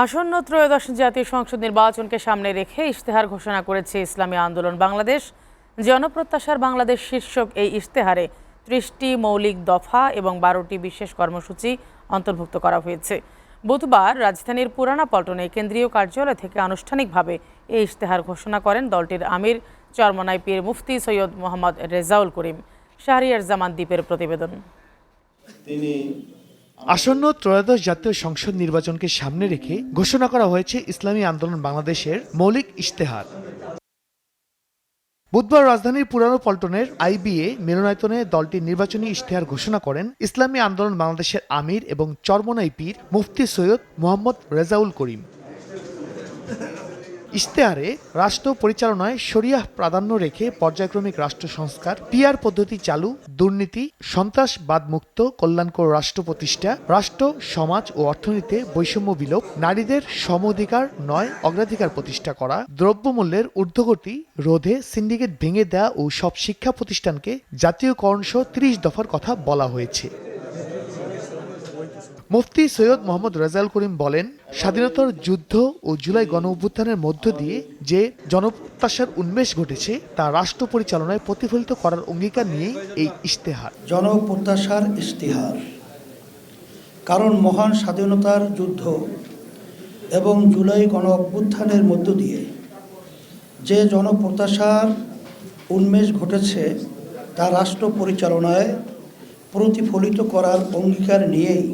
আসন্ন ত্রয়োদশ জাতীয় সংসদ নির্বাচনকে সামনে রেখে ইশতেহার ঘোষণা করেছে ইসলামী আন্দোলন বাংলাদেশ। জনপ্রত্যাশার বাংলাদেশ শীর্ষক এই ইশতেহারে ৩০টি মৌলিক দফা এবং ১২টি বিশেষ কর্মসূচি অন্তর্ভুক্ত করা হয়েছে। বুধবার রাজধানীর পুরানা পল্টনে কেন্দ্রীয় কার্যালয় থেকে আনুষ্ঠানিকভাবে এই ইশতেহার ঘোষণা করেন দলটির আমির চরমনাই পীর মুফতি সৈয়দ মোহাম্মদ রেজাউল করিম। শাহরিয়ার জামান দ্বীপের প্রতিবেদন। আসন্ন ত্রয়োদশ জাতীয় সংসদ নির্বাচনকে সামনে রেখে ঘোষণা করা হয়েছে ইসলামী আন্দোলন বাংলাদেশের মৌলিক ইশতেহার। বুধবার রাজধানীর পুরানো পল্টনের আইবিএ মিলনায়তনে দলটির নির্বাচনী ইশতেহার ঘোষণা করেন ইসলামী আন্দোলন বাংলাদেশের আমির এবং চরমনাই পীর মুফতি সৈয়দ মোহাম্মদ রেজাউল করিম। ইশতেহারে রাষ্ট্র পরিচালনায় শরিয়াহ প্রাধান্য রেখে পর্যায়ক্রমিক রাষ্ট্র সংস্কার, পিআর পদ্ধতি চালু, দুর্নীতি, সন্ত্রাসবাদমুক্ত কল্যাণকর রাষ্ট্র প্রতিষ্ঠা, রাষ্ট্র, সমাজ ও অর্থনীতিতে বৈষম্য বিলোপ, নারীদের সম অধিকার নয় অগ্রাধিকার প্রতিষ্ঠা করা, দ্রব্যমূল্যের ঊর্ধ্বগতি রোধে সিন্ডিকেট ভেঙে দেয়া ও সব শিক্ষা প্রতিষ্ঠানকে জাতীয়করণসহ ৩০ দফার কথা বলা হয়েছে। মুফতি সৈয়দ মোহাম্মদ রেজাউল করিম বলেন, স্বাধীনতার যুদ্ধ ও জুলাই গণঅভ্যুত্থানের মধ্য দিয়ে যে জনপ্রত্যাশার উন্মেষ ঘটেছে তা রাষ্ট্র পরিচালনায় প্রতিফলিত করার অঙ্গীকার নিয়েই এই ইশতেহার। জনপ্রত্যাশার ইশতেহার, কারণ মহান স্বাধীনতার যুদ্ধ এবং জুলাই গণঅভ্যুত্থানের মধ্য দিয়ে যে জনপ্রত্যাশার উন্মেষ ঘটেছে তা রাষ্ট্র পরিচালনায় প্রতিফলিত করার অঙ্গীকার নিয়েই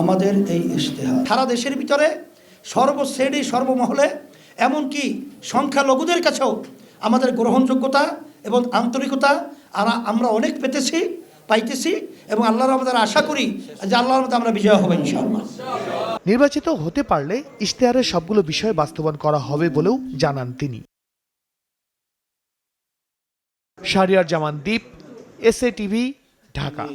আমাদের এই ইশতেহার। সারা দেশের ভিতরে সর্বশ্রেণী সর্বমহলে এমনকি সংখ্যালঘুদের কাছেও আমাদের গ্রহণযোগ্যতা এবং আন্তরিকতা আমরা অনেক পাইতেছি এবং আল্লাহর রহমতে আশা করি যে আল্লাহর রহমতে আমরা বিজয় হব ইনশাআল্লাহ। নির্বাচিত হতে পারলে ইশতেহারের সবগুলো বিষয় বাস্তবায়ন করা হবে বলেও জানান তিনি। শাহরিয়ার জামান দ্বীপ, এসএ টিভি, ঢাকা।